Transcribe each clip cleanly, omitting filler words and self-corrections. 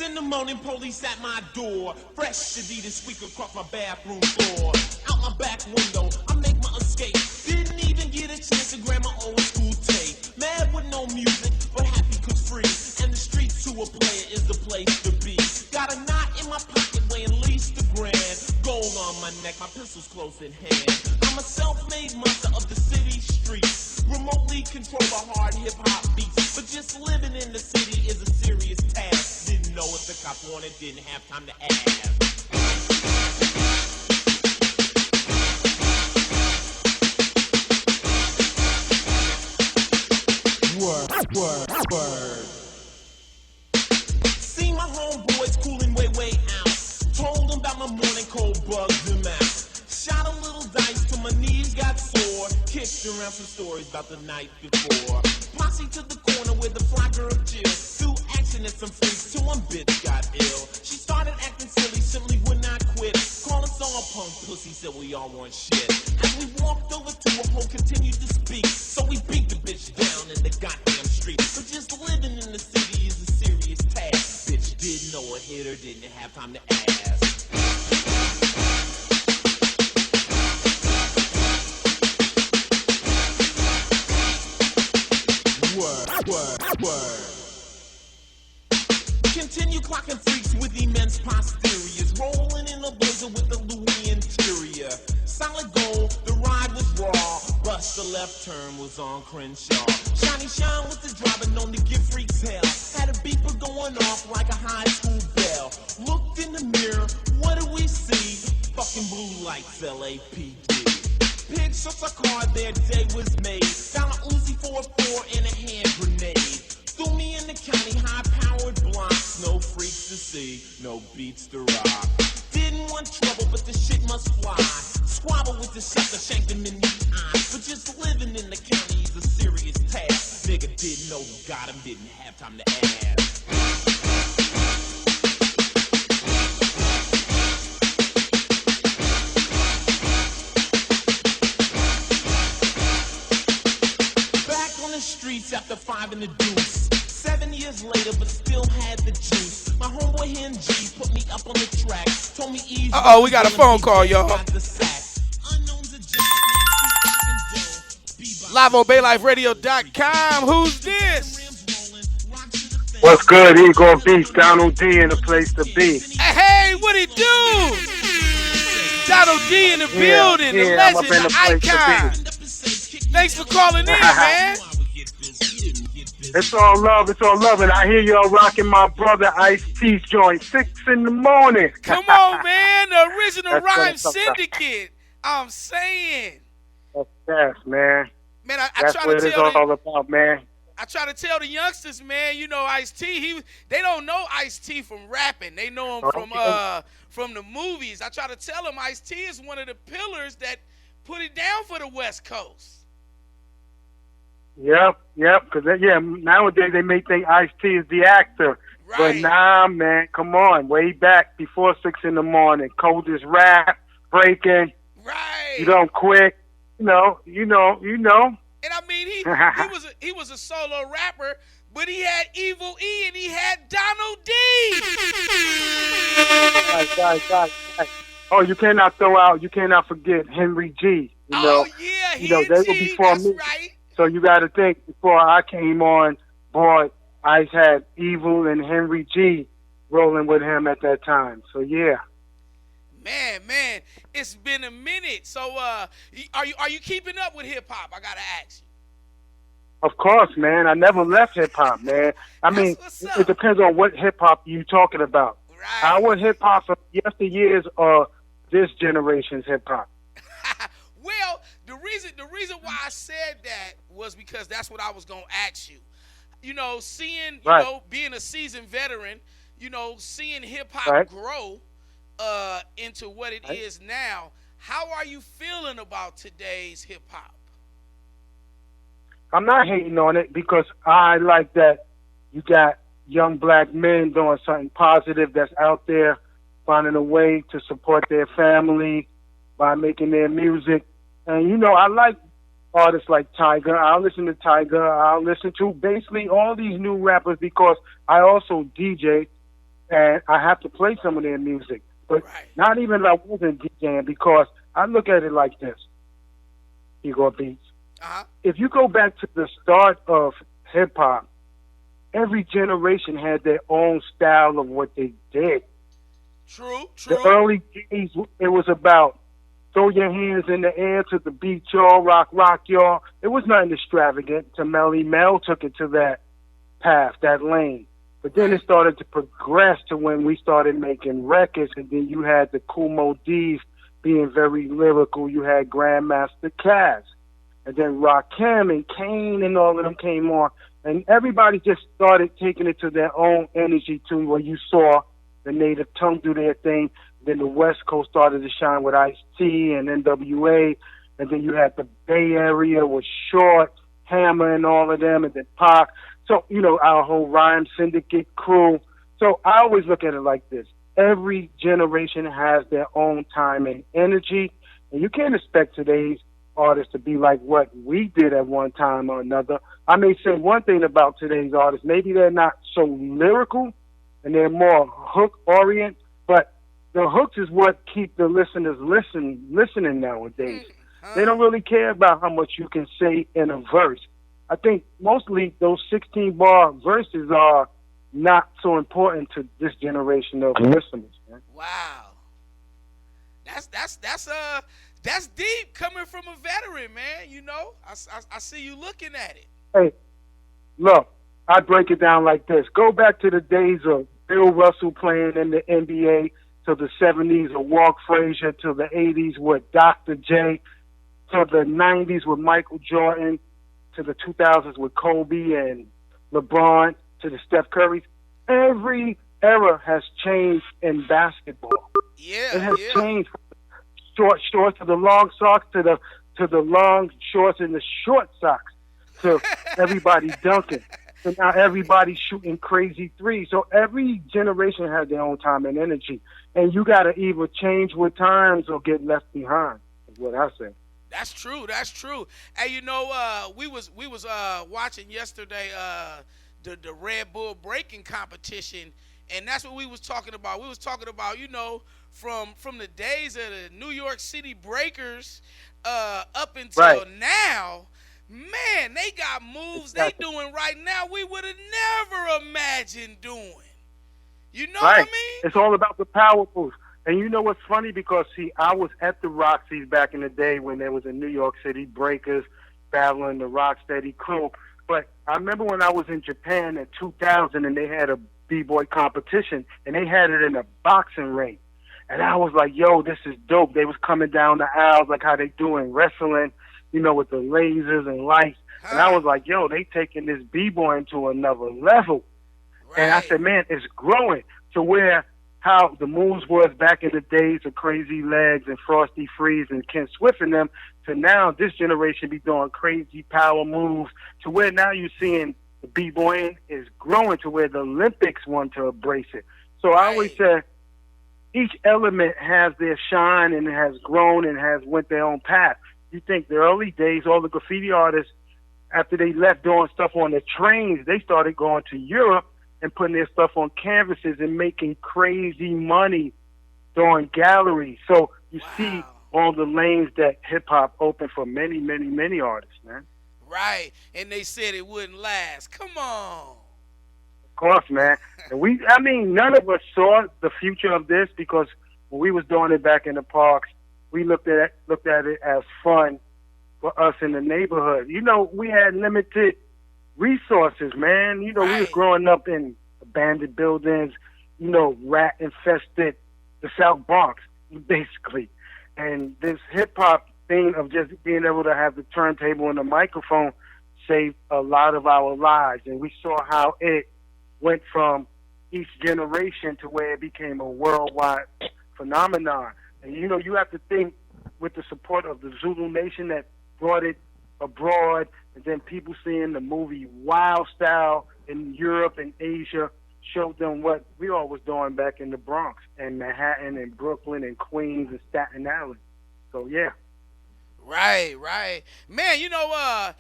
in the morning, police at my door. Fresh Adidas squeak across my bathroom floor. Out my back window, I make my escape. Didn't even get a chance to grab my old school tape. Mad with no music, but happy cause free. And the streets to a player is the place to be. Got a knot in my pocket weighing at least $1 grand. Gold on my neck, my pistol's close in hand. I'm a self-made monster of the city streets. Remotely control the hard hip-hop beats. But just living in the city is a serious task. Didn't know if the cops wanted, didn't have time to ask. Word. See my homeboys cooling way out. Told them about my morning cold, bugged them out. Shot a little dice till my knees got sore. Kicked around some stories about the night before. Posse to the corner where the fly girl chill. Threw action at some freaks till one bitch got ill. She started acting silly, simply would not quit. Call us all punk pussy, said we all want shit. As we walked over to her, hoe continued to speak. So we beat the bitch down in the goddamn street. But just living in the city is a serious task. Bitch didn't know a hitter, didn't have time to ask. Word. Continue clocking freaks with immense posteriors. Rolling in a blazer with the Louis interior. Solid gold, the ride was raw. Bust the left turn was on Crenshaw. Shiny Shine was the driver known to give freaks hell. Had a beeper going off like a high school bell. Looked in the mirror, what do we see? Fucking blue lights, LAPD. Pigs shook a car, their day was made. Found a Uzi 4-4 and a hand grenade. Threw me in the county, high-powered blocks. No freaks to see, no beats to rock. Didn't want trouble, but the shit must fly. Squabble with the sucker, shanked him in the eye. But just living in the county is a serious task. Nigga didn't know who got him, didn't have time to ask. Streets after 5 in the deuce. 7 years later, but still had the juice. My homeboy Hen G put me up on the track. Told me easy. We got a phone call, y'all. Live on BayLifeRadio.com. Who's this? What's good? Eagle Beast, Donald D in the place to be. Hey, what it do? Donald D in the building, the legend, the icon. Thanks for calling in, man. It's all love, and I hear y'all rocking my brother Ice-T's joint 6 in the morning. Come on, man, the original Rhyme Syndicate. I'm saying. Yes, man. Man, that's what it's all about, man. I try to tell the youngsters, man, you know Ice-T, they don't know Ice-T from rapping. They know him from the movies. I try to tell them Ice-T is one of the pillars that put it down for the West Coast. Yep, because nowadays they may think Ice-T is the actor. Right. But nah, man, come on. Way back before 6 in the morning. Coldest rap, breaking. Right. You don't quit. You know. And I mean, he was a solo rapper, but he had Evil E and he had Donald D. Right. Oh, you cannot forget Henry G. Oh, yeah, they were before me. Right. So you got to think, before I came on board, Ice had Evil and Henry G rolling with him at that time. So, yeah. Man, it's been a minute. So, are you keeping up with hip-hop? I got to ask you. Of course, man. I never left hip-hop, man. I mean, it depends on what hip-hop you're talking about. Right. Our hip-hop from yesteryears or this generation's hip-hop? Well, the reason why I said that was because that's what I was going to ask you. You know, being a seasoned veteran, seeing hip-hop grow into what it is now, how are you feeling about today's hip-hop? I'm not hating on it because I like that you got young black men doing something positive that's out there, finding a way to support their family by making their music. And, I like artists like Tiger. I'll listen to Tiger. I'll listen to basically all these new rappers because I also DJ. and I have to play some of their music. But Right. not even I wasn't DJing because I look at it like this. Igor Beats. Uh-huh. If you go back to the start of hip hop, every generation had their own style of what they did. True. The early days, it was about throw your hands in the air to the beat, y'all, rock, y'all. It was nothing extravagant. Melly Mel took it to that path, that lane. But then it started to progress to when we started making records, and then you had the Kool Moe D's being very lyrical. You had Grandmaster Caz, and then Rakim and Kane and all of them came on, and everybody just started taking it to their own energy too, where you saw the Native Tongue do their thing. Then the West Coast started to shine with Ice-T and NWA, and then you had the Bay Area with Short, Hammer, and all of them, and then Pac. So, you know, our whole Rhyme Syndicate crew. So I always look at it like this. Every generation has their own time and energy, and you can't expect today's artists to be like what we did at one time or another. I may say one thing about today's artists. Maybe they're not so lyrical, and they're more hook-oriented, but the hooks is what keep the listeners listening nowadays. They don't really care about how much you can say in a verse. I think mostly those 16-bar verses are not so important to this generation of listeners. Man. Wow. That's deep coming from a veteran, man. You know, I see you looking at it. Hey, look, I break it down like this. Go back to the days of Bill Russell playing in the NBA, to the 70s with Walt Frazier, to the 80s with Dr. J, to the 90s with Michael Jordan, to the 2000s with Kobe and LeBron, to the Steph Currys. Every era has changed in basketball. Yeah, it has changed from short shorts to the long socks to the long shorts and the short socks to everybody dunking. So now everybody's shooting crazy threes. So every generation has their own time and energy. And you got to either change with times or get left behind, is what I say. That's true. That's true. Hey, you know, we was watching yesterday the Red Bull breaking competition, and that's what we was talking about. We was talking about, you know, from the days of the New York City Breakers up until now. Man, they got moves they doing right now we would have never imagined doing. You know what I mean? It's all about the power moves. And you know what's funny? Because, see, I was at the Roxy's back in the day when there was a New York City Breakers battling the Rocksteady crew. But I remember when I was in Japan in 2000 and they had a B-boy competition, and they had it in a boxing ring. And I was like, yo, this is dope. They was coming down the aisles like how they do in wrestling, you know, with the lasers and lights. And I was like, yo, they taking this B-boy into another level. And I said, man, it's growing to where how the moves was back in the days of Crazy Legs and Frosty Freeze and Ken Swift and them, to now this generation be doing crazy power moves, to where now you're seeing the B-boying is growing to where the Olympics want to embrace it. So I always say each element has their shine and has grown and has went their own path. You think the early days, all the graffiti artists, after they left doing stuff on the trains, they started going to Europe and putting their stuff on canvases and making crazy money doing galleries. So you see all the lanes that hip-hop opened for many, many, many artists, man. Right, and they said it wouldn't last. Come on. Of course, man. And none of us saw the future of this because when we was doing it back in the parks, we looked at it as fun for us in the neighborhood. You know, we had limited resources, man. You know, we was growing up in abandoned buildings, you know, rat-infested, the South Bronx, basically. And this hip-hop thing of just being able to have the turntable and the microphone saved a lot of our lives. And we saw how it went from each generation to where it became a worldwide phenomenon. And, you know, you have to think with the support of the Zulu Nation that brought it abroad, and then people seeing the movie Wild Style in Europe and Asia showed them what we all was doing back in the Bronx and Manhattan and Brooklyn and Queens and Staten Island. So, yeah. Right. Man, you know,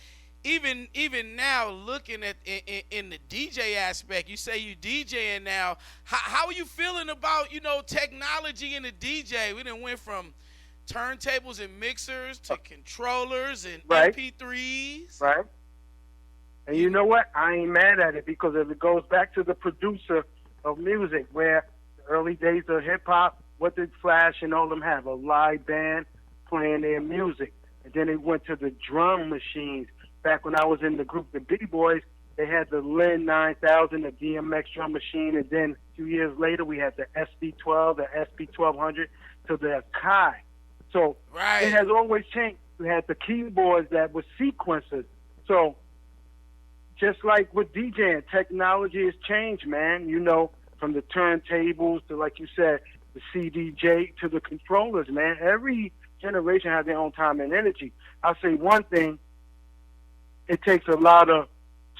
even now looking at in the DJ aspect, you say you DJing now. How are you feeling about technology in the DJ? We done went from turntables and mixers to controllers and MP3s. Right. And you know what? I ain't mad at it because if it goes back to the producer of music, where the early days of hip hop, what did Flash and all them have? A live band playing their music. And then it went to the drum machines. Back when I was in the group, the B-Boys, they had the Lin 9000, the DMX drum machine, and then a few years later we had the SP12, the SP1200, to the Akai. So it has always changed. We had the keyboards that were sequencers. So just like with DJing, technology has changed, man. From the turntables to, like you said, the CDJ to the controllers, man. Every generation has their own time and energy. I'll say one thing. It takes a lot of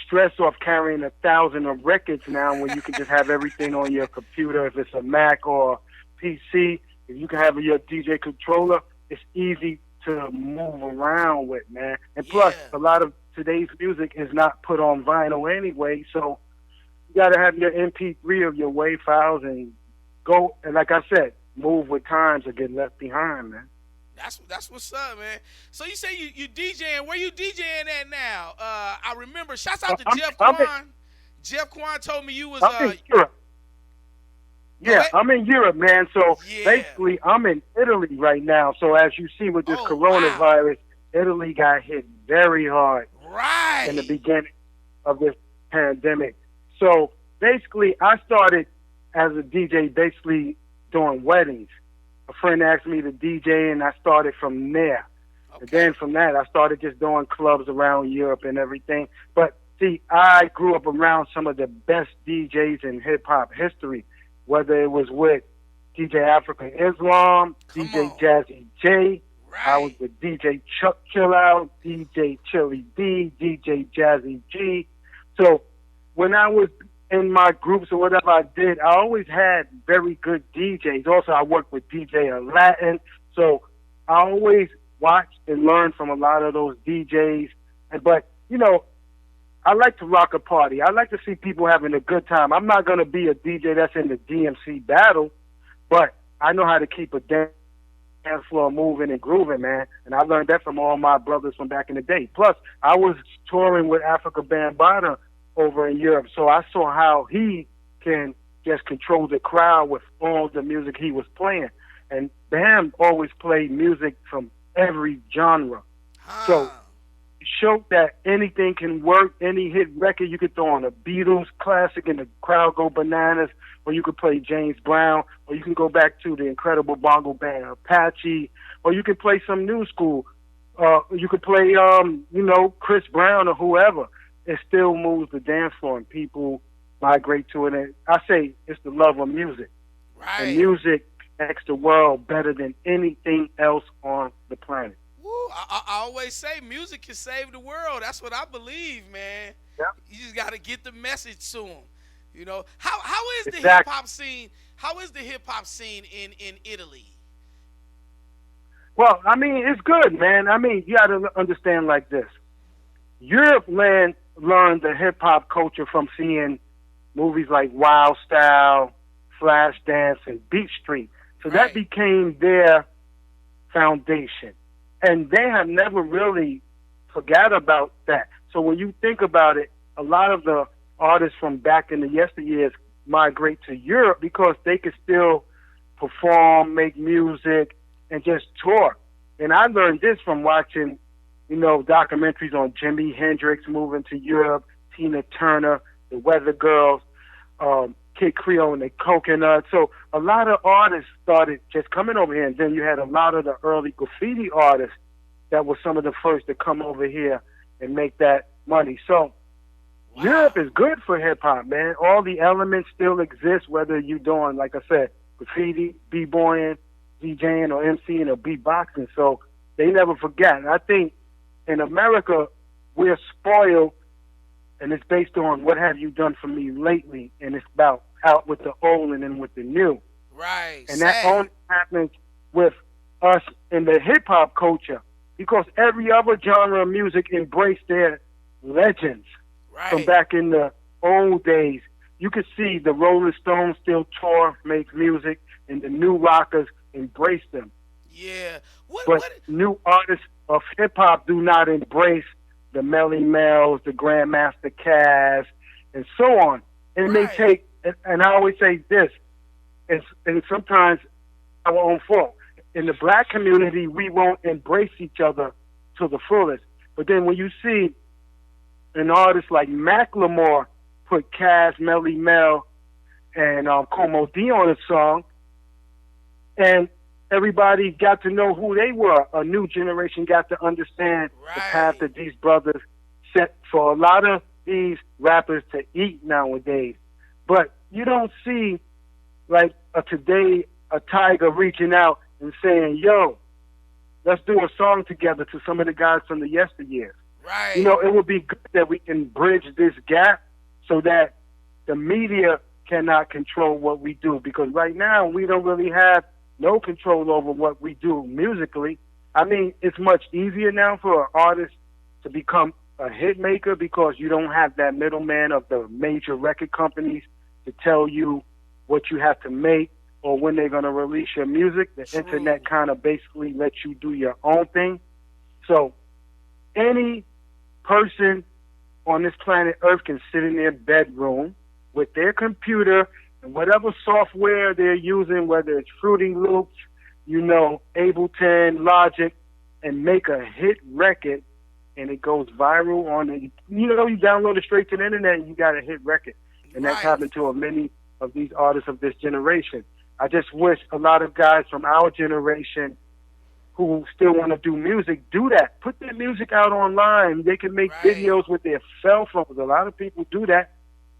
stress off carrying 1,000 of records now when you can just have everything on your computer. If it's a Mac or PC, if you can have your DJ controller, it's easy to move around with, man. And plus, a lot of today's music is not put on vinyl anyway, so you got to have your MP3 of your WAV files and go, and like I said, move with times or get left behind, man. That's what's up, man. So you say you DJing. Where you DJing at now? I remember. Shouts out to Jeff Quan. Jeff Quan told me you was. I'm in Europe. Yeah, I'm in Europe, man. So basically, I'm in Italy right now. So as you see with this coronavirus, Italy got hit very hard in the beginning of this pandemic. So basically, I started as a DJ, basically doing weddings. A friend asked me to DJ, and I started from there. Okay. And then from that, I started just doing clubs around Europe and everything. But, see, I grew up around some of the best DJs in hip-hop history, whether it was with DJ African Islam, DJ Jazzy J. I was with DJ Chuck Chillout, DJ Chili D, DJ Jazzy G. So when I was in my groups or whatever I did, I always had very good DJs. Also, I worked with DJ Latin, so I always watched and learned from a lot of those DJs. But, I like to rock a party. I like to see people having a good time. I'm not going to be a DJ that's in the DMC battle, but I know how to keep a dance floor moving and grooving, man. And I learned that from all my brothers from back in the day. Plus, I was touring with Africa Bambaataa over in Europe, so I saw how he can just control the crowd with all the music he was playing. And Bam always played music from every genre. So it showed that anything can work. Any hit record you could throw on a Beatles classic and the crowd go bananas, or you could play James Brown, or you can go back to the incredible bongo band Apache, or you could play some new school. You could play, Chris Brown or whoever. It still moves the dance floor and people migrate to it. And I say it's the love of music. Right. And music connects the world better than anything else on the planet. Woo, I always say music can save the world. That's what I believe, man. Yeah. You just got to get the message to them. How is the hip hop scene? How is the hip hop scene in Italy? Well, it's good, man. You got to understand like this. Europe learned the hip-hop culture from seeing movies like Wild Style, Flashdance, and Beat Street. So that became their foundation. And they have never really forgot about that. So when you think about it, a lot of the artists from back in the yesteryears migrate to Europe because they could still perform, make music, and just tour. And I learned this from watching documentaries on Jimi Hendrix moving to Europe, Tina Turner, the Weather Girls, Kid Creole and the Coconuts. So a lot of artists started just coming over here. And then you had a lot of the early graffiti artists that were some of the first to come over here and make that money. So Europe is good for hip-hop, man. All the elements still exist, whether you're doing, like I said, graffiti, b-boying, DJing, or MCing, or beatboxing. So they never forget. And I think in America, we're spoiled, and it's based on what have you done for me lately, and it's about out with the old and in with the new. Right. And that only happens with us in the hip-hop culture because every other genre of music embraced their legends from back in the old days. You could see the Rolling Stones still tour, make music, and the new rockers embrace them. Yeah. But new artists of hip-hop do not embrace the Melly Mels, the Grandmaster Caz, and so on. And they take, and I always say this, and sometimes our own fault. In the black community, we won't embrace each other to the fullest. But then when you see an artist like Macklemore put Caz, Melly Mel, and Como D on a song, and everybody got to know who they were. A new generation got to understand the path that these brothers set for a lot of these rappers to eat nowadays. But you don't see, like, today, a Tiger reaching out and saying, yo, let's do a song together to some of the guys from the yesteryears. Right. You know, it would be good that we can bridge this gap so that the media cannot control what we do. Because right now, we don't really have no control over what we do musically. I mean, it's much easier now for an artist to become a hit maker because you don't have that middleman of the major record companies to tell you what you have to make or when they're going to release your music. The internet kind of basically lets you do your own thing. So any person on this planet Earth can sit in their bedroom with their computer and whatever software they're using, whether it's Fruity Loops, you know, Ableton, Logic, and make a hit record, and it goes viral on it. You know, you download it straight to the internet and you got a hit record. And that's happened to many of these artists of this generation. I just wish a lot of guys from our generation who still want to do music, do that. Put their music out online. They can make videos with their cell phones. A lot of people do that,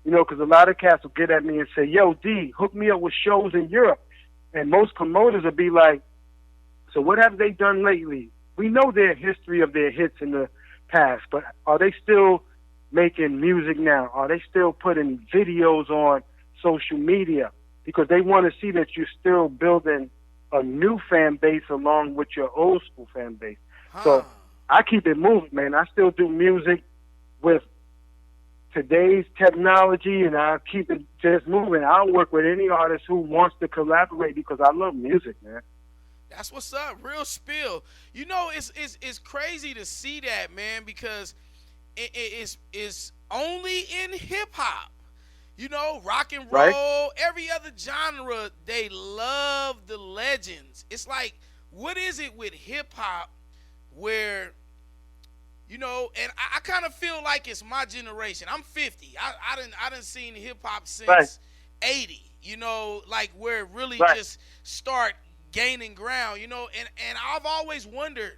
you know, because a lot of cats will get at me and say, yo, D, hook me up with shows in Europe. And most promoters will be like, so what have they done lately? We know their history of their hits in the past, but are they still making music now? Are they still putting videos on social media? Because they want to see that you're still building a new fan base along with your old school fan base. So I keep it moving, man. I still do music with today's technology, and I keep it just moving. I'll work with any artist who wants to collaborate because I love music, man. That's what's up. Real spill. You know, it's crazy to see that, man, because it's only in hip-hop. You know, rock and roll, every other genre, they love the legends. It's like, what is it with hip-hop where, you know, and I kind of feel like it's my generation. I'm 50. I done seen hip-hop since 80, you know, like where it really just start gaining ground, you know, and I've always wondered,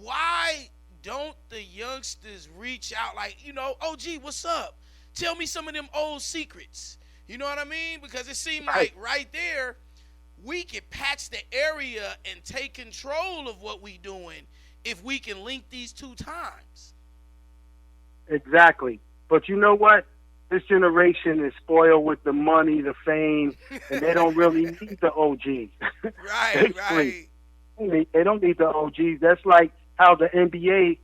why don't the youngsters reach out like, you know, OG, what's up? Tell me some of them old secrets. You know what I mean? Because it seemed like right there, we could patch the area and take control of what we doing if we can link these two times. Exactly. But you know what? This generation is spoiled with the money, the fame, and they don't really need the OGs. Right. They don't need the OGs. That's like how the NBA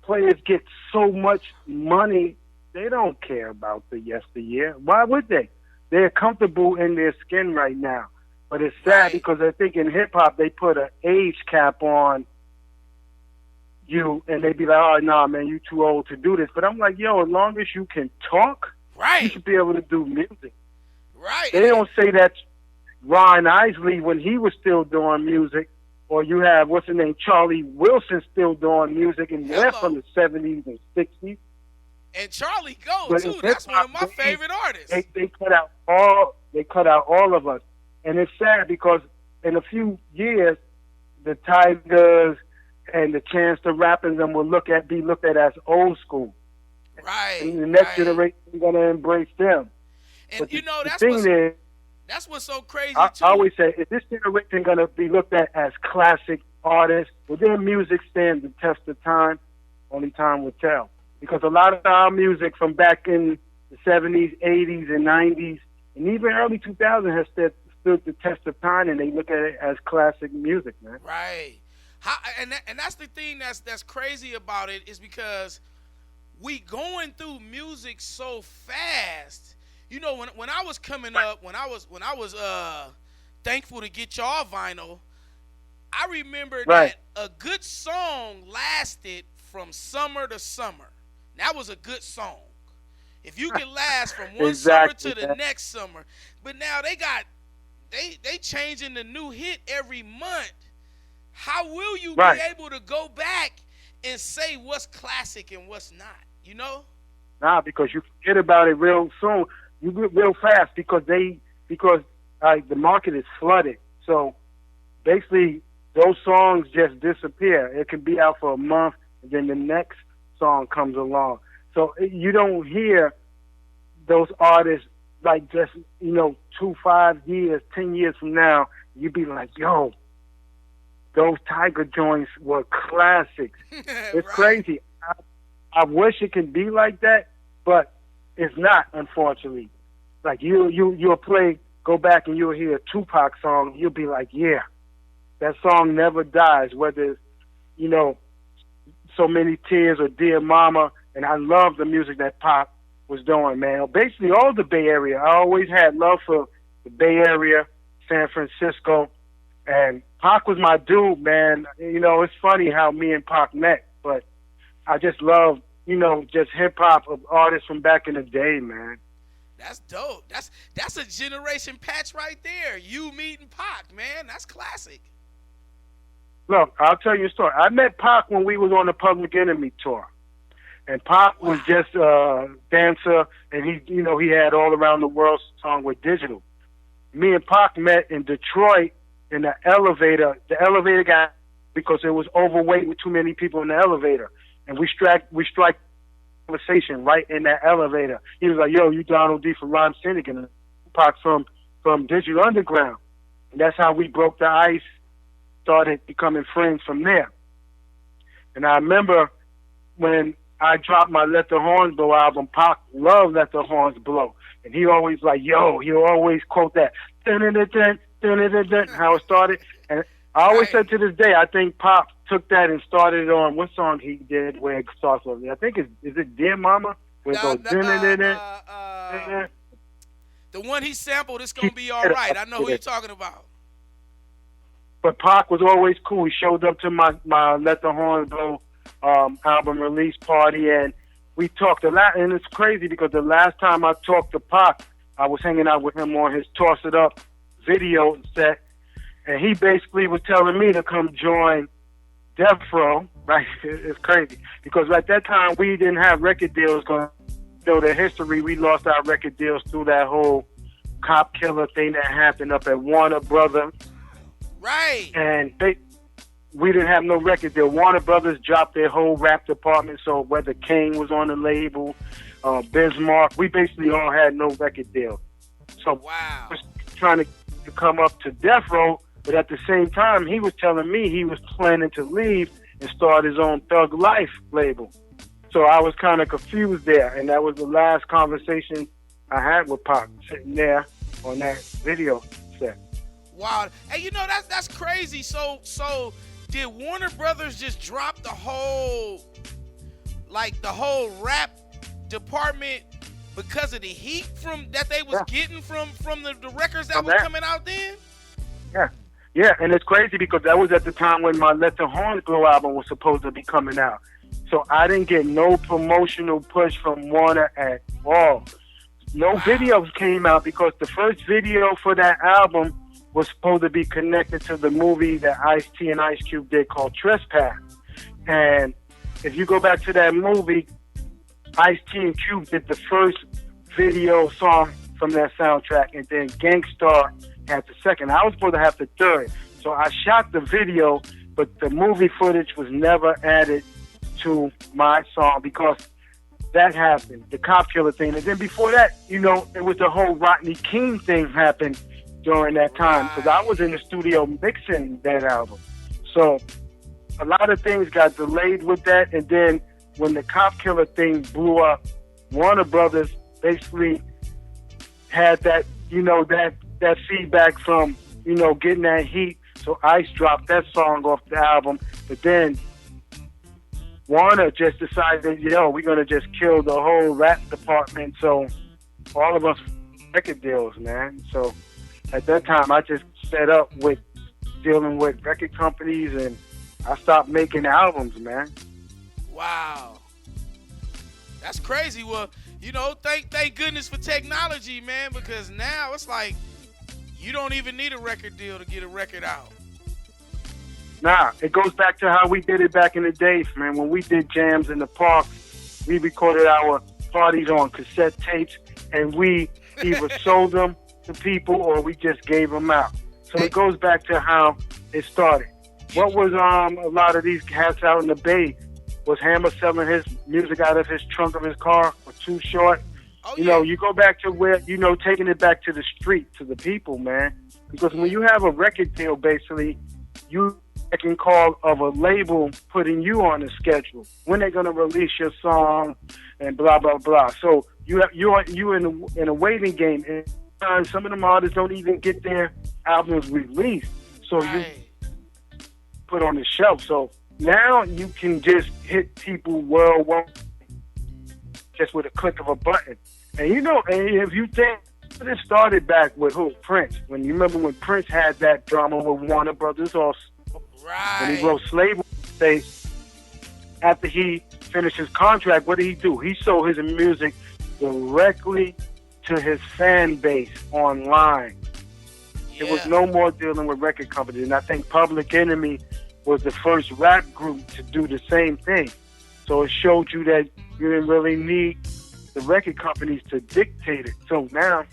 players get so much money. They don't care about the yesteryear. Why would they? They're comfortable in their skin right now. But it's sad because I think in hip-hop they put an age cap on you, and they be like, oh, nah, man, you too old to do this. But I'm like, yo, as long as you can talk, you should be able to do music. They don't say that Ron Isley when he was still doing music, or you have, what's his name, Charlie Wilson still doing music, and they're from the 70s and 60s. And Charlie Gold, too. That's one of my favorite artists. They cut out all of us. And it's sad because in a few years, the Tigers and the Chance the Rappers them will be looked at as old school. And the next generation is going to embrace them. And but you know, that's what's so crazy, too. I always say, is this generation going to be looked at as classic artists? Will their music stand the test of time? Only time will tell. Because a lot of our music from back in the 70s, 80s, and 90s, and even early 2000s has stood the test of time, and they look at it as classic music, man. And that's the thing that's crazy about it is because we going through music so fast. You know, when I was coming up, when I was thankful to get y'all vinyl, I remember that a good song lasted from summer to summer. That was a good song. If you can last from one summer to the next summer, but now they changing the new hit every month. How will you be able to go back and say what's classic and what's not? You know? Nah, because you forget about it real soon. You get real fast because the market is flooded. So basically, those songs just disappear. It can be out for a month, and then the next song comes along. So you don't hear those artists like just, 2, 5 years, 10 years from now, you'd be like, yo, those Tiger joints were classics. It's crazy. I wish it could be like that, but it's not, unfortunately. Like you'll go back and you'll hear a Tupac song, you'll be like, yeah, that song never dies, whether it's, So Many Tears or Dear Mama. And I love the music that Pac was doing, man. Basically, all the Bay Area. I always had love for the Bay Area, San Francisco, and Pac was my dude, man. It's funny how me and Pac met, but I just love, just hip-hop of artists from back in the day, man. That's dope. That's a generation patch right there. You meeting Pac, man. That's classic. Look, I'll tell you a story. I met Pac when we was on the Public Enemy tour. And Pac was just a dancer, and he had All Around the World song with Digital. Me and Pac met in Detroit in the elevator. The elevator got, because it was overweight with too many people in the elevator. And we strike conversation right in that elevator. He was like, yo, you Donald D. from Rhyme Syndicate, and Pac from Digital Underground. And that's how we broke the ice, started becoming friends from there. And I remember when I dropped my Let the Horns Blow album, Pac loved Let the Horns Blow. And he always he'll always quote that, dun-dun-dun-dun, dun-dun-dun-dun, how it started. And I always said to this day, I think Pac took that and started on what song he did where it starts with. I think is it Dear Mama? Where it goes, dun-dun-dun-dun. The one he sampled, It's Gonna Be All Right. I know who you're talking about. But Pac was always cool. He showed up to my Let the Horns Blow album release party, and we talked a lot. And it's crazy because the last time I talked to Pac, I was hanging out with him on his Toss It Up video set, and he basically was telling me to come join Death Row. Right? It's crazy because at that time we didn't have record deals going. The history, we lost our record deals through that whole cop killer thing that happened up at Warner Brothers. Right. And we didn't have no record deal. Warner Brothers dropped their whole rap department, so whether Kane was on the label, Bismarck, we basically all had no record deal. So wow. I was trying to come up to Death Row, but at the same time, he was telling me he was planning to leave and start his own Thug Life label. So I was kind of confused there, and that was the last conversation I had with Pac, sitting there on that video set. Wow. Hey, that's crazy. So did Warner Brothers just drop the whole rap department because of the heat that they was getting from the records that was coming out then? Yeah, and it's crazy because that was at the time when my Let the Horns Blow album was supposed to be coming out. So I didn't get no promotional push from Warner at all. No videos came out because the first video for that album was supposed to be connected to the movie that Ice-T and Ice Cube did called Trespass. And if you go back to that movie, Ice-T and Cube did the first video song from that soundtrack, and then Gangstar had the second. I was supposed to have the third. So I shot the video, but the movie footage was never added to my song because that happened, the cop killer thing. And then before that, it was the whole Rodney King thing happened during that time, because I was in the studio mixing that album. So a lot of things got delayed with that, and then when the cop killer thing blew up, Warner Brothers basically had that, that feedback from, getting that heat. So Ice dropped that song off the album, but then Warner just decided, we're gonna just kill the whole rap department. So all of us record deals, man. So at that time, I just set up with dealing with record companies, and I stopped making albums, man. Wow, that's crazy. Well, thank goodness for technology, man, because now it's like you don't even need a record deal to get a record out. Nah, it goes back to how we did it back in the days, man. When we did jams in the park, we recorded our parties on cassette tapes, and we either sold them to people or we just gave them out. So it goes back to how it started. What was a lot of these cats out in the Bay? Was Hammer selling his music out of his trunk of his car or Too Short? Oh, You go back to where, taking it back to the street, to the people, man. Because when you have a record deal, basically, you can call of a label putting you on the schedule. When they're going to release your song and blah, blah, blah. So you're in a waiting game. And some of them artists don't even get their albums released. So you put on the shelf. So now you can just hit people worldwide just with a click of a button. And and if you think it started back with who? Prince. When you remember when Prince had that drama with Warner Brothers, or when he wrote Slave, after he finished his contract, what did he do? He sold his music directly to his fan base online. Yeah. It was no more dealing with record companies. And I think Public Enemy was the first rap group to do the same thing. So it showed you that you didn't really need the record companies to dictate it. So now,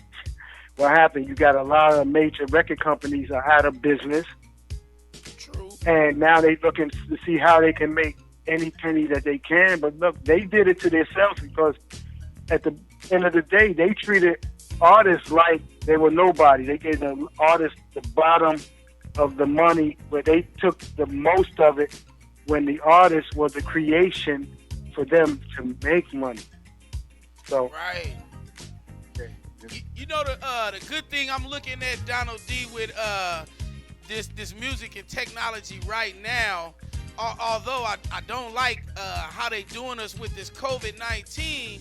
what happened? You got a lot of major record companies are out of business. True. And now they're looking to see how they can make any penny that they can. But look, they did it to themselves, because at the end of the day, they treated artists like they were nobody. They gave the artists the bottom of the money, where they took the most of it when the artist was a creation for them to make money. So right. The good thing I'm looking at, Donald D, with this music and technology right now, although I don't like how they doing us with this COVID-19,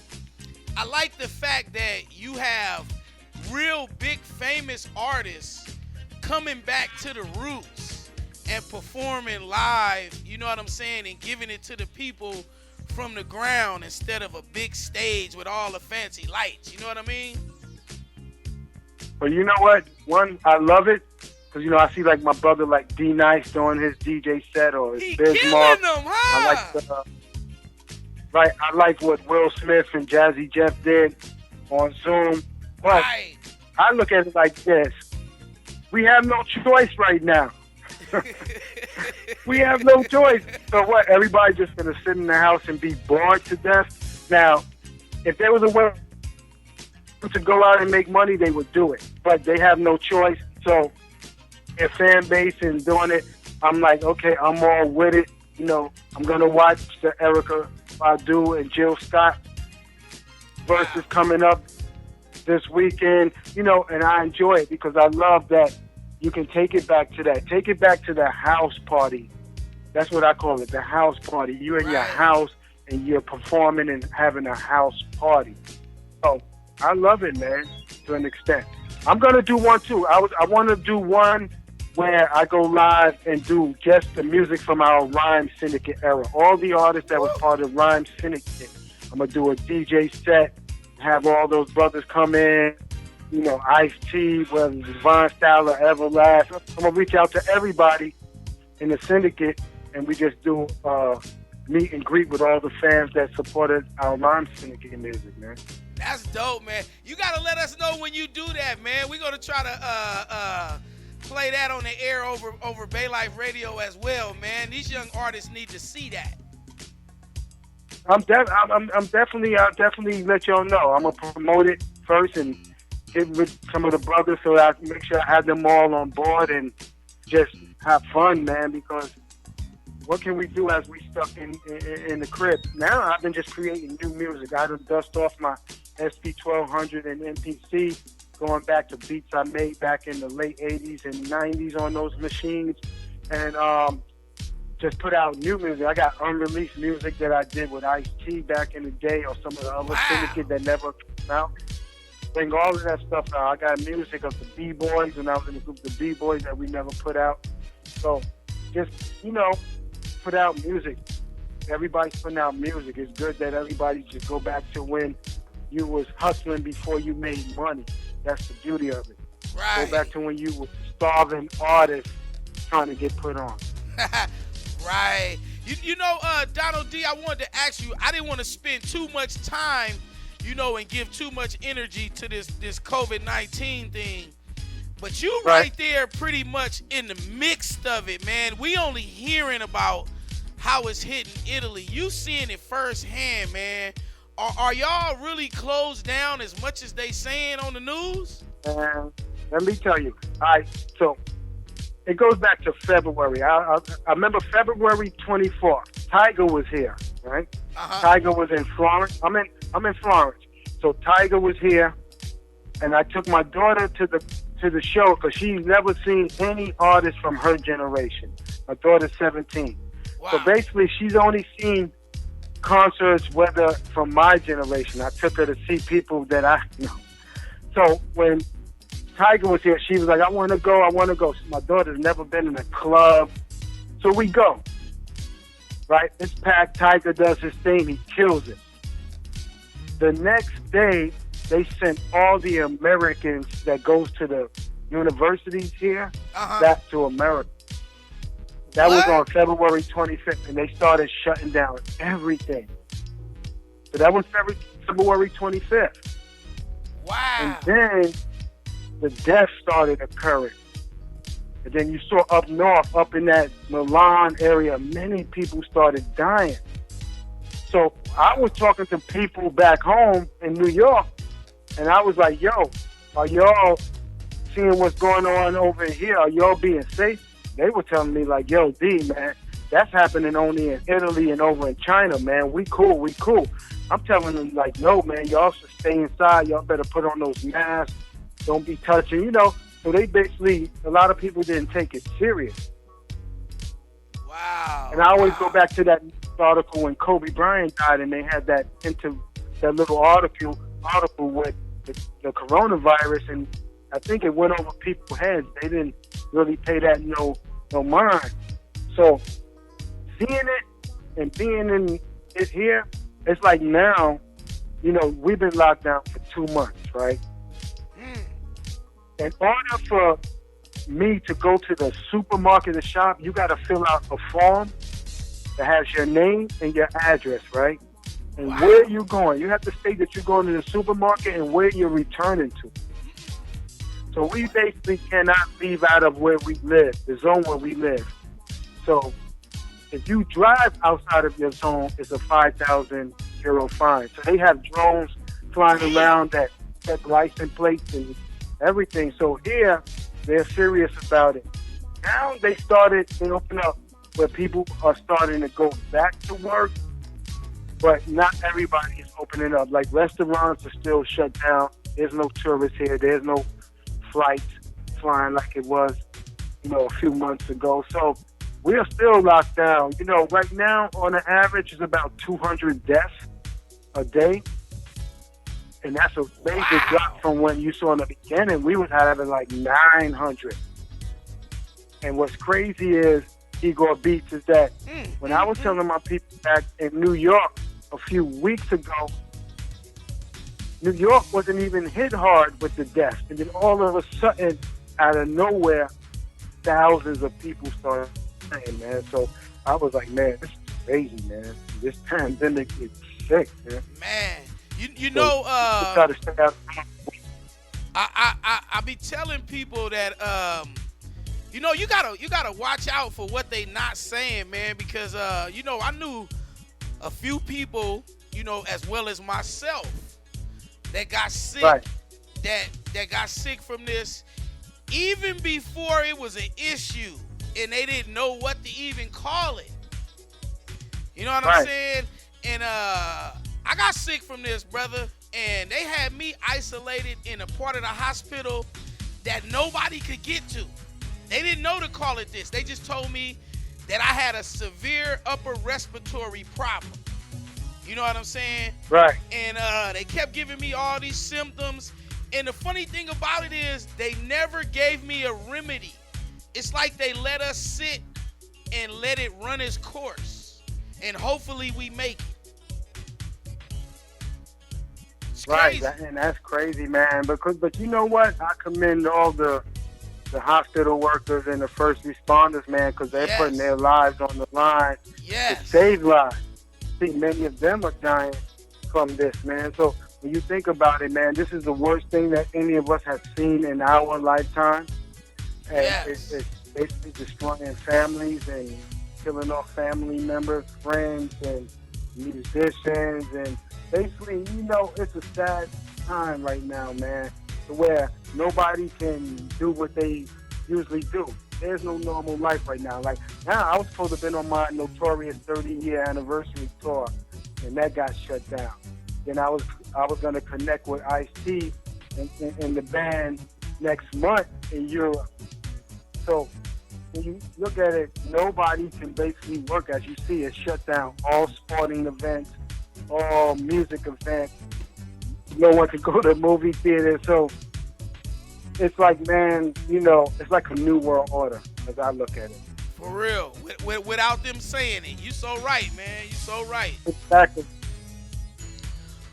I like the fact that you have real big famous artists coming back to the roots and performing live, you know what I'm saying, and giving it to the people from the ground instead of a big stage with all the fancy lights, you know what I mean? But you know what? One, I love it, because I see like my brother like D Nice doing his DJ set, or his Biz killing Mark. them, huh? I like what Will Smith and Jazzy Jeff did on Zoom. But right. I look at it like this: we have no choice right now. We have no choice. So what? Everybody just gonna sit in the house and be bored to death? Now, if there was a way to go out and make money, they would do it. But they have no choice. So their fan base is doing it. I'm like, okay, I'm all with it. I'm gonna watch the Erykah Badu and Jill Scott versus coming up this weekend. And I enjoy it, because I love that you can take it back to that. Take it back to the house party. That's what I call it, the house party. You're in your house and you're performing and having a house party. So I love it, man, to an extent. I'm going to do one, too. I want to do one where I go live and do just the music from our Rhyme Syndicate era. All the artists that was part of Rhyme Syndicate. I'm going to do a DJ set, have all those brothers come in, Ice-T, whether it's Divine Style or Everlast. I'm going to reach out to everybody in the syndicate, and we just do meet and greet with all the fans that supported our Rhyme Syndicate music, man. That's dope, man. You got to let us know when you do that, man. We're going to try to play that on the air over Bay Life Radio as well, man. These young artists need to see that. I'll definitely let y'all know. I'm going to promote it first and get with some of the brothers, so I can make sure I have them all on board and just have fun, man, because what can we do as we stuck in the crib? Now I've been just creating new music. I done dust off my SP1200 and MPC, going back to beats I made back in the late 80s and 90s on those machines. And just put out new music. I got unreleased music that I did with Ice-T back in the day, or some of the other syndicate that never came out. Bring all of that stuff out. I got music of the B-Boys when I was in the group, the B-Boys, that we never put out. So just, put out music. Everybody's putting out music. It's good that everybody just go back to when you was hustling before you made money. That's the beauty of it. Right. Go back to when you were starving artist trying to get put on. Right. Donald D, I wanted to ask you, I didn't want to spend too much time, and give too much energy to this COVID-19 thing. But you right there pretty much in the mix of it, man. We only hearing about how it's hitting Italy. You seeing it firsthand, man. Are y'all really closed down as much as they saying on the news? Let me tell you. All right, so it goes back to February. I remember February 24th. Tiger was here, right? Tiger was in Florence. I'm in Florence. So Tiger was here, and I took my daughter to the show because she's never seen any artist from her generation. My daughter's 17. Wow. So basically, she's only seen concerts, whether from my generation. I took her to see people that I know. So when Tiger was here, she was like, I want to go. My daughter's never been in a club. So we go. Right? It's packed. Tiger does his thing. He kills it. The next day, they sent all the Americans that goes to the universities here back to America. That was on February 25th, and they started shutting down everything. So that was February 25th. Wow. And then the deaths started occurring. And then you saw up north, up in that Milan area, many people started dying. So I was talking to people back home in New York, and I was like, yo, are y'all seeing what's going on over here? Are y'all being safe? They were telling me like, yo, D, man, that's happening only in Italy and over in China, man. We cool. I'm telling them like, no, man, y'all should stay inside. Y'all better put on those masks. Don't be touching, So they basically, a lot of people didn't take it serious. Wow. And I always go back to that article when Kobe Bryant died, and they had that little article with the coronavirus, and I think it went over people's heads. They didn't really pay that no mind. So seeing it and being in it here, it's like now, we've been locked down for 2 months, right? In order for me to go to the supermarket or shop, you got to fill out a form that has your name and your address, right? And where you going. You have to state that you're going to the supermarket and where you're returning to. So we basically cannot leave out of where we live, the zone where we live. So if you drive outside of your zone, it's a 5,000 euro fine. So they have drones flying around that check license plates and everything. So here, they're serious about it. Now they open up where people are starting to go back to work, but not everybody is opening up. Like restaurants are still shut down. There's no tourists here. There's no flights flying like it was, a few months ago. So we are still locked down. Right now, on an average, it's about 200 deaths a day. And that's a major drop from when you saw in the beginning. We was having like 900. And what's crazy is, Igor Beats, is that when I was telling my people back in New York a few weeks ago, New York wasn't even hit hard with the deaths. And then all of a sudden, out of nowhere, thousands of people started dying, man. So I was like, man, this is crazy, man. This pandemic is sick, man. Man. I be telling people that you gotta watch out for what they not saying, man, because I knew a few people, as well as myself, that got sick, right. that got sick from this even before it was an issue, and they didn't know what to even call it. You know what I'm saying? And I got sick from this, brother, and they had me isolated in a part of the hospital that nobody could get to. They didn't know to call it this. They just told me that I had a severe upper respiratory problem. You know what I'm saying? Right. And they kept giving me all these symptoms. And the funny thing about it is they never gave me a remedy. It's like they let us sit and let it run its course. And hopefully we make it. It's right. crazy. And that's crazy, man. But you know what? I commend all the hospital workers and the first responders, man, because they're putting their lives on the line to save lives. See, many of them are dying from this, man. So when you think about it, man, this is the worst thing that any of us have seen in our lifetime. And it's basically destroying families and killing off family members, friends, and musicians. And basically, you know, it's a sad time right now, man, to where nobody can do what they usually do. There's no normal life right now. Like, now I was supposed to have been on my Notorious 30-year anniversary tour, and that got shut down. Then I was going to connect with Ice-T and the band next month in Europe. So when you look at it, nobody can basically work. As you see, it's shut down. All sporting events, all music events. No one can go to the movie theater. So it's like, man, you know, it's like a new world order as I look at it. For real. Without them saying it. You so right, man. You so right. Exactly.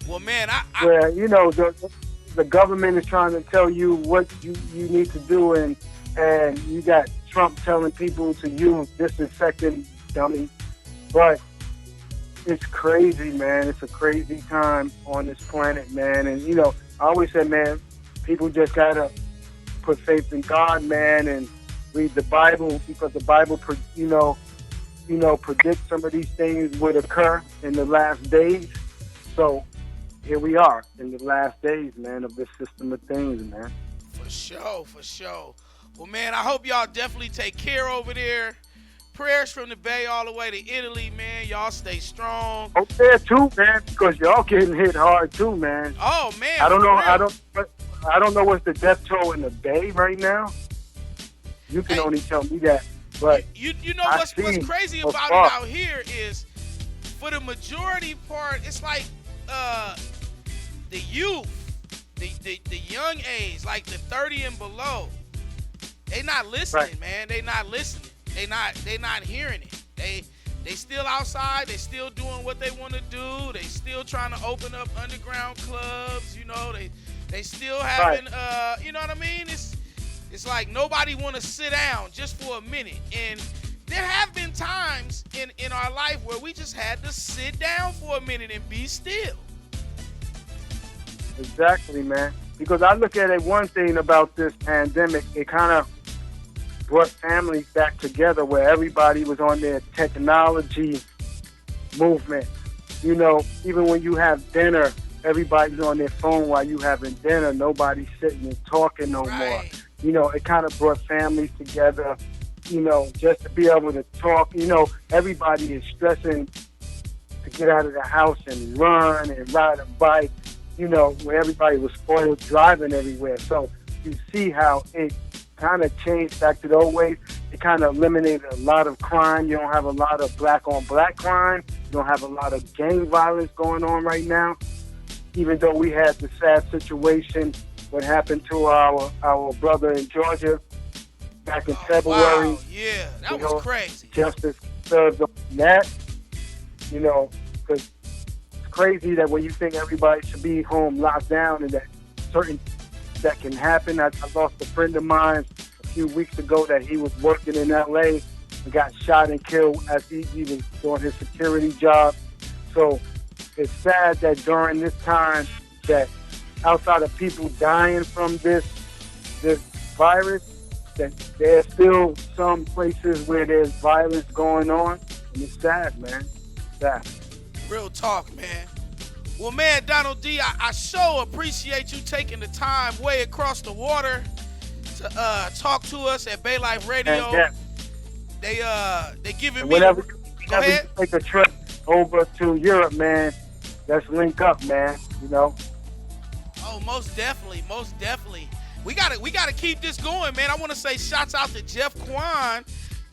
Well, man, where, you know, the government is trying to tell you what you need to do, and you got Trump telling people to use disinfectant, dummy. But it's crazy, man. It's a crazy time on this planet, man. And, you know, I always say, man, people just got to put faith in God, man, and read the Bible, because the Bible, predicts some of these things would occur in the last days. So here we are in the last days, man, of this system of things, man. For sure. Well, man, I hope y'all definitely take care over there. Prayers from the Bay all the way to Italy, man. Y'all stay strong. Up there too, man, because y'all getting hit hard too, man. Oh, man. I don't know. I don't know what's the death toll in the Bay right now. You can only tell me that. But you know what's crazy about it out here is, for the majority part, it's like the youth, the young age, like the 30 and below. They not listening, man. They not listening. They not hearing it. They still outside. They still doing what they want to do. They still trying to open up underground clubs. You know, they still having you know what I mean? It's like nobody want to sit down just for a minute. And there have been times in our life where we just had to sit down for a minute and be still. Exactly, man. Because I look at it, one thing about this pandemic, it kind of brought families back together, where everybody was on their technology movement. You know, even when you have dinner, everybody's on their phone while you having dinner. Nobody's sitting and talking no more. You know, it kind of brought families together, you know, just to be able to talk. You know, everybody is stressing to get out of the house and run and ride a bike, you know, where everybody was spoiled driving everywhere. So you see how it kind of changed back to the old ways. It kind of eliminated a lot of crime. You don't have a lot of black-on-black crime. You don't have a lot of gang violence going on right now. Even though we had the sad situation, what happened to our brother in Georgia back in February. Wow. Yeah, that was crazy. Justice served on that, you know, because it's crazy that when you think everybody should be home locked down, and that certain that can happen. I lost a friend of mine a few weeks ago that he was working in L.A. and got shot and killed as he was doing his security job. So it's sad that during this time, that outside of people dying from this virus, that there's still some places where there's violence going on, and it's sad, man. It's sad. Real talk, man. Well, man, Donald D, I sure appreciate you taking the time way across the water to talk to us at Bay Life Radio. They giving me. Whenever you take a trip over to Europe, man, let's link up, man. You know. Oh, most definitely. We gotta keep this going, man. I want to say shouts out to Jeff Kwan.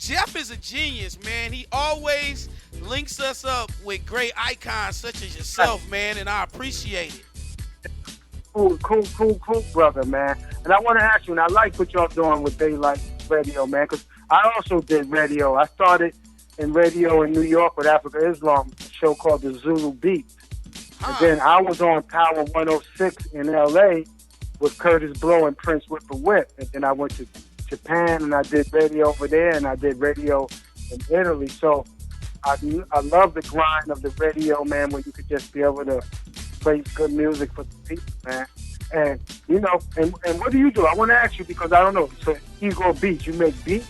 Jeff is a genius, man. He always links us up with great icons such as yourself, man, and I appreciate it. Cool, brother, man. And I want to ask you, and I like what y'all doing with Daylight Radio, man, because I also did radio. I started in radio in New York with Africa Islam, a show called The Zulu Beat. And then I was on Power 106 in L.A. with Curtis Blow and Prince Whip. And then I went to Japan and I did radio over there, and I did radio in Italy. So I love the grind of the radio, man, where you could just be able to play good music for the people, man. And, you know, and what do you do? I want to ask you because I don't know. So Ego Beats, you make beats?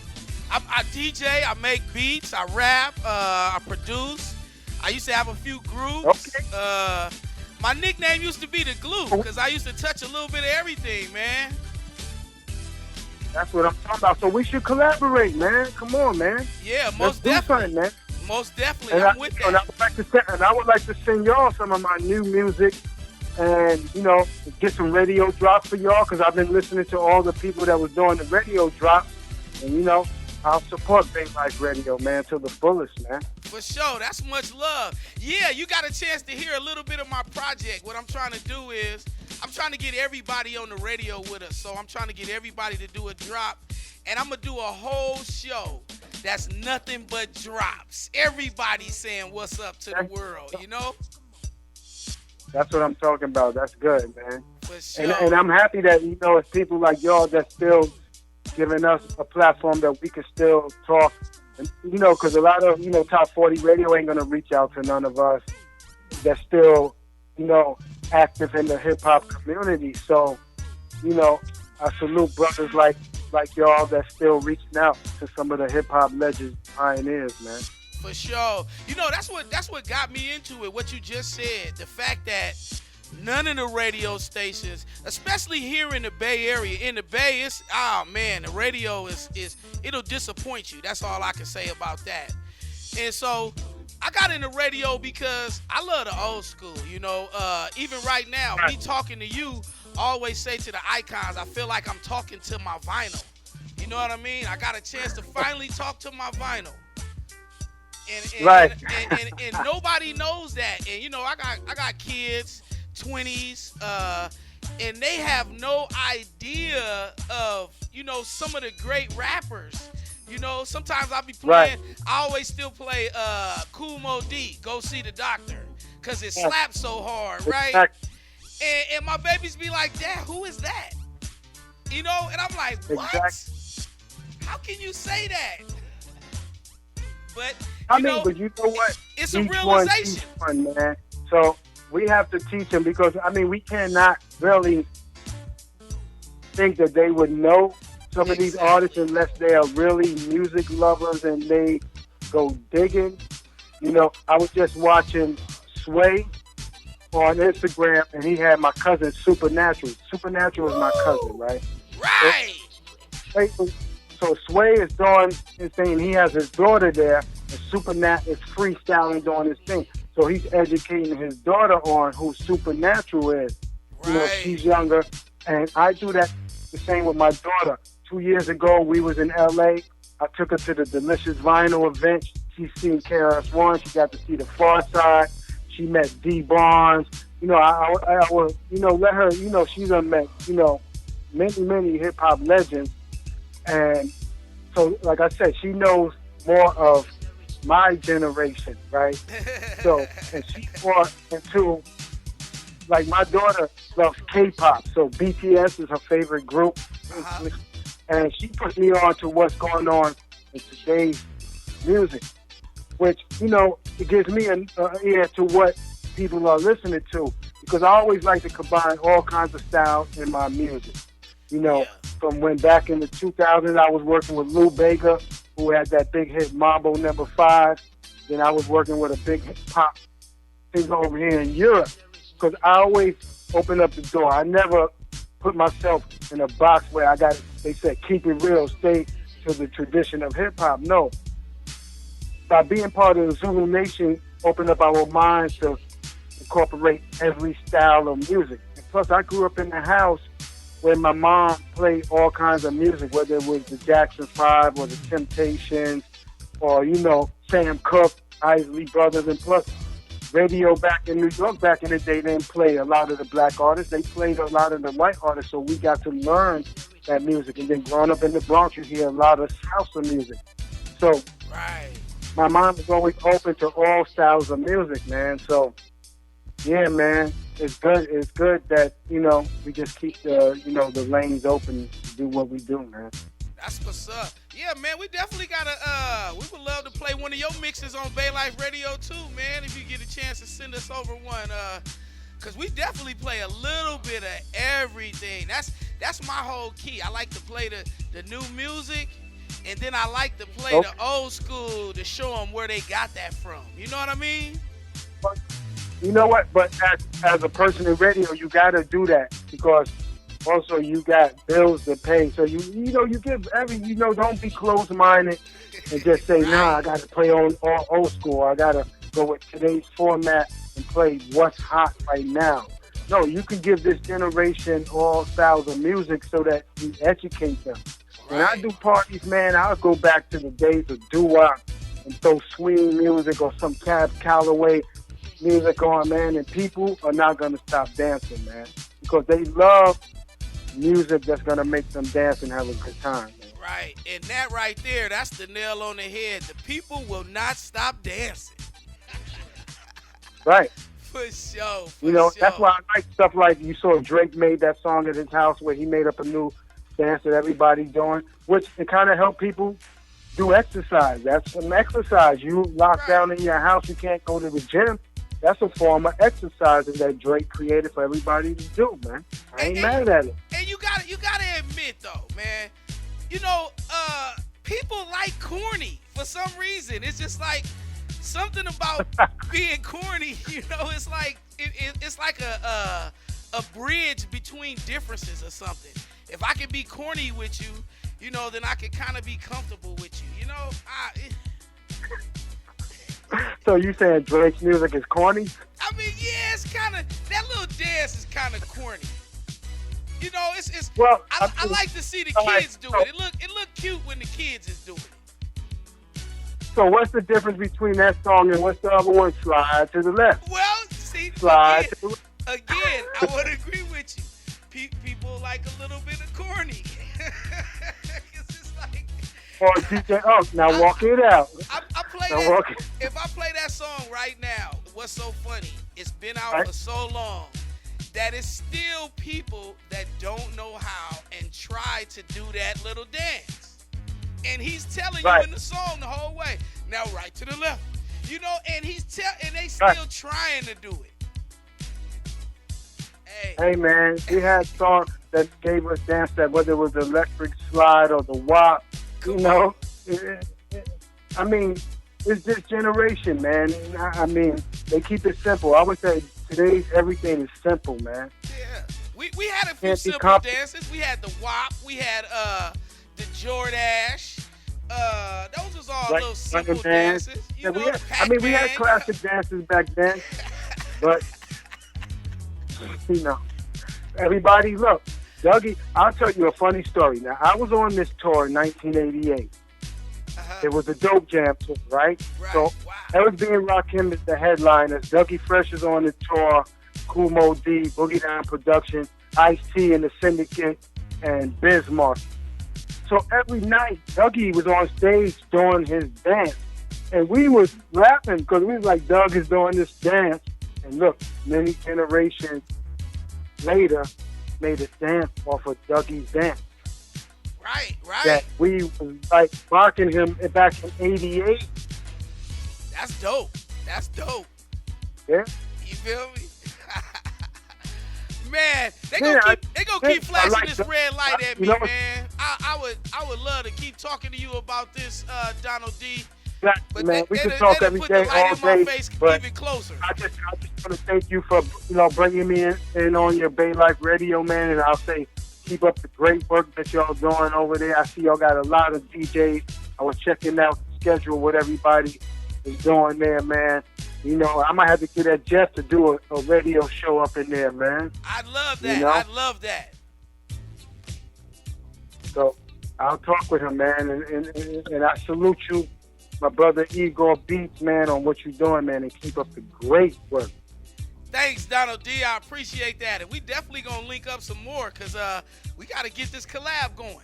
I DJ, I make beats, I rap, I produce. I used to have a few groups. Okay. My nickname used to be The Glue because I used to touch a little bit of everything, man. That's what I'm talking about. So we should collaborate, man. Come on, man. Yeah, Let's do something, man. Most definitely. And I'm with that. I would like to send y'all some of my new music and, you know, get some radio drops for y'all because I've been listening to all the people that was doing the radio drops. And, you know, I'll support Daylight Radio, man, to the fullest, man. For sure. That's much love. Yeah, you got a chance to hear a little bit of my project. What I'm trying to do is I'm trying to get everybody on the radio with us. So I'm trying to get everybody to do a drop. And I'm going to do a whole show that's nothing but drops. Everybody saying what's up to the world, you know? That's what I'm talking about. That's good, man. For sure. And I'm happy that, you know, it's people like y'all that still giving us a platform that we can still talk. And, you know, because a lot of, you know, Top 40 Radio ain't going to reach out to none of us that's still, you know, active in the hip-hop community. So, you know, I salute brothers like y'all that's still reaching out to some of the hip-hop legends, pioneers, man. For sure. You know, that's what got me into it, what you just said. The fact that none of the radio stations, especially here in the Bay Area, in the Bay, it's, oh man, the radio is it'll disappoint you. That's all I can say about that. And so I got into radio because I love the old school, you know. Even right now, me talking to you, I always say to the icons, I feel like I'm talking to my vinyl. You know what I mean? I got a chance to finally talk to my vinyl. And nobody knows that. And you know, I got kids, 20s, and they have no idea of, you know, some of the great rappers. You know, sometimes I'll be playing, I always still play Kool Moe Dee, Go See the Doctor, because it slaps so hard, right? And my babies be like, Dad, who is that? You know, and I'm like, what? How can you say that? But, but you know what? It's a realization. One, man. So we have to teach them because, I mean, we cannot really think that they would know some of these artists unless they are really music lovers and they go digging. You know, I was just watching Sway on Instagram, and he had my cousin Supernatural. Supernatural is my cousin, right? Right. So Sway is doing his thing. He has his daughter there, and Supernatural is freestyling doing his thing. So he's educating his daughter on who Supernatural is. Right. You know, she's younger, and I do that the same with my daughter. 2 years ago, we was in L.A. I took her to the Delicious Vinyl event. She's seen KRS-One. She got to see the Far Side. She met D. Barnes. You know, I will, you know, let her, you know, she's met, you know, many hip-hop legends. And so, like I said, she knows more of my generation, right? So, and she's more into, like, my daughter loves K-pop. So BTS is her favorite group. And she put me on to what's going on in today's music, which, you know, it gives me an ear to what people are listening to, because I always like to combine all kinds of styles in my music. You know, from when back in the 2000s, I was working with Lou Bega, who had that big hit Mambo No. 5. Then I was working with a big hip hop thing over here in Europe, because I always open up the door. I never put myself in a box where they said, keep it real, stay to the tradition of hip hop. No. By being part of the Zulu Nation, open up our minds to incorporate every style of music. And plus, I grew up in the house where my mom played all kinds of music, whether it was the Jackson 5 or the Temptations or, Sam Cooke, Isley Brothers. And plus, radio back in New York back in the day didn't play a lot of the black artists. They played a lot of the white artists, so we got to learn that music. And then growing up in the Bronx, you hear a lot of salsa music. So my mom was always open to all styles of music, man. So, yeah, man, it's good. It's good that, we just keep the lanes open to do what we do, man. That's what's up. Yeah, man, we definitely we would love to play one of your mixes on Bay Life Radio too, man, if you get a chance to send us over one. Because we definitely play a little bit of everything. That's my whole key. I like to play the new music, and then I like to play the old school to show them where they got that from. You know what I mean? But, you know what? But as a person in radio, you got to do that because also you got bills to pay. So you give don't be closed-minded and just say, nah, I got to play on all old school. I got to go with today's format and play what's hot right now. No, you can give this generation all styles of music so that you educate them. When I do parties, man, I'll go back to the days of doo-wop and throw swing music or some Cab Calloway music on, man, and people are not going to stop dancing, man, because they love music that's going to make them dance and have a good time, man. Right, and that right there, that's the nail on the head. The people will not stop dancing. Right. For sure. That's why I like stuff like you saw Drake made that song at his house where he made up a new dance that everybody's doing, which it kind of help people do exercise. That's some exercise. You locked down in your house, you can't go to the gym. That's a form of exercise that Drake created for everybody to do, man. I ain't mad at it. And you gotta admit though, man, people like corny for some reason. It's just like something about being corny, it's like it's like a bridge between differences or something. If I can be corny with you, then I can kind of be comfortable with you. So you saying Drake's music is corny? I mean, yeah, it's kind of, that little dance is kind of corny. It's. Well, I like to see the kids do it. It look cute when the kids is doing it. So what's the difference between that song and what's the other one? Slide to the left. Well, see, Slide again, I would agree with you. People like a little bit of corny. It's like, or DJ Unk, now walk it out. I play that. If I play that song right now, what's so funny? It's been out for so long that it's still people that don't know how and try to do that little dance. And he's telling you in the song the whole way. Now right to the left, and and they still trying to do it. Hey man, we had songs that gave us dance that whether it was the electric slide or the WAP, I mean, it's this generation, man. I mean, they keep it simple. I would say today's everything is simple, man. Yeah, we had a few simple dances. We had the WAP. We had the Jordache. Those was all little simple dances. We had classic dances back then, but everybody, look, Dougie, I'll tell you a funny story. Now, I was on this tour in 1988. It was a Dope Jam tour, right? So, Eric B. and Rakim is the headliners. Dougie Fresh is on the tour. Kool Moe Dee, Boogie Down Productions, Ice-T and the Syndicate, and Bismarck. So every night, Dougie was on stage doing his dance. And we was laughing because we was like, Doug is doing this dance. And look, many generations later, made a dance off of Dougie's dance. Right. That we was like rocking him back in '88. That's dope. Yeah. You feel me? Man, they gonna keep flashing this red light at me, man. I would love to keep talking to you about this, Donald D. But man, we can talk every day, all day. But even closer. I just want to thank you for bringing me in on your Bay Life Radio, man. And I'll say, keep up the great work that y'all doing over there. I see y'all got a lot of DJs. I was checking out the schedule, what everybody is doing there, man. I might have to get that Jeff to do a radio show up in there, man. I'd love that. I'd love that. So I'll talk with him, man, and I salute you, my brother Igor Beats, man, on what you're doing, man, and keep up the great work. Thanks, Donald D. I appreciate that. And we definitely going to link up some more because we got to get this collab going.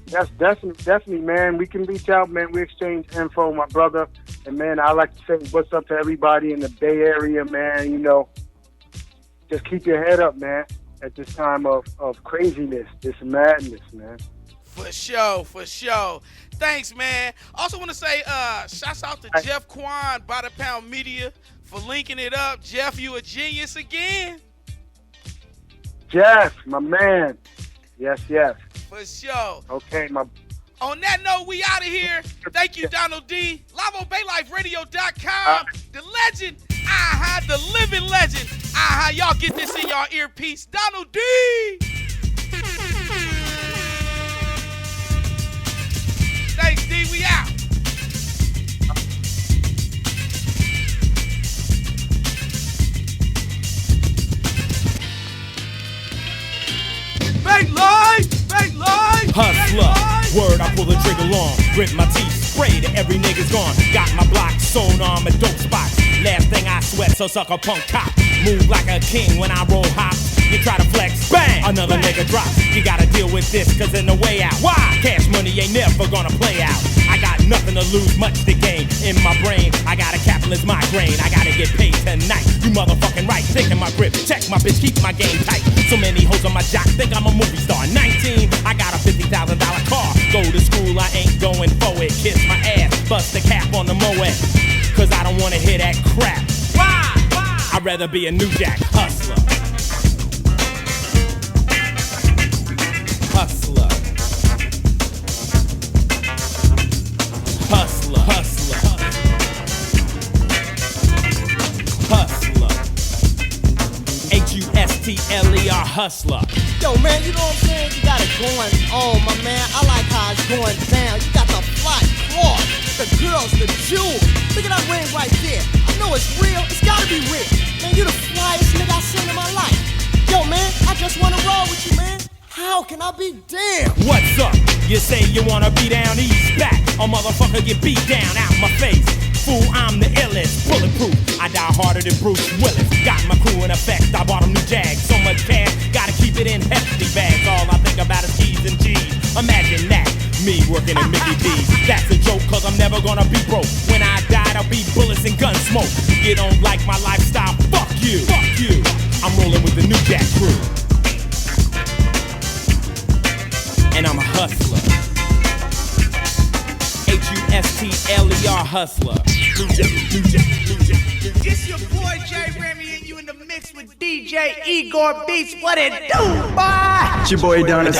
That's definitely, man. We can reach out, man. We exchange info, my brother. And, man, I like to say what's up to everybody in the Bay Area, man. You know, just keep your head up, man, at this time of craziness, this madness, man. For sure, for sure. Thanks, man. Also want to say shouts out to Jeff Quan, By the Pound Media, for linking it up. Jeff, you a genius again. Jeff, my man. Yes. For sure. Okay, On that note, we out of here. Thank you, Donald D. LavoBayLifeRadio.com. The legend, the living legend. Y'all get this in y'all earpiece. Donald D. Thanks, D. We out. Fake life. Hustler, word, I pull the trigger long. Grit my teeth, spray to every nigga's gone. Got my block sewn on my dope spots. Last thing I sweat, so suck a punk cop. Move like a king when I roll hops. You try to flex, bang, another nigga drops. You gotta deal with this, cause in the way out. Why? Cash money ain't never gonna play out. I got nothing to lose, much to gain. In my brain, I got a capitalist migraine. I gotta get paid tonight. You motherfucking right, taking my grip. Check my bitch, keep my game tight. So many hoes on my jock, think I'm a movie star. 19, I got a $50,000 car. Go to school, I ain't going for it. Kiss my ass, bust the cap on the Moet. Cause I don't wanna hear that crap. Why? I'd rather be a new jack hustler. Hustler. H-U-S-T-L-E-R, hustler. Yo, man, you know what I'm saying? You got it going on, my man. I like how it's going down. You got the fly cloth, the girls, the jewels. Look at that ring right there. I know it's real. It's gotta be real. Man, you the flyest nigga I've seen in my life. Yo, man, I just wanna roll with you, man. How can I be damned? What's up? You say you wanna be down east back. A motherfucker get beat down out my face. Fool, I'm the illest, bulletproof. I die harder than Bruce Willis. Got my crew in effect, I bought them new Jags. So much cash, gotta keep it in hefty bags. All I think about is T's and G's. Imagine that, me working in Mickey D's. That's a joke, cause I'm never gonna be broke. When I die, I'll be bullets and gun smoke. You don't like my lifestyle, fuck you. I'm rolling with the new Jack crew. And I'm a hustler. H-U-S-T-L-E-R, hustler. It's your boy Jay Remy and you in the mix with DJ Igor Beats. What it do, boy? It's your boy Donis.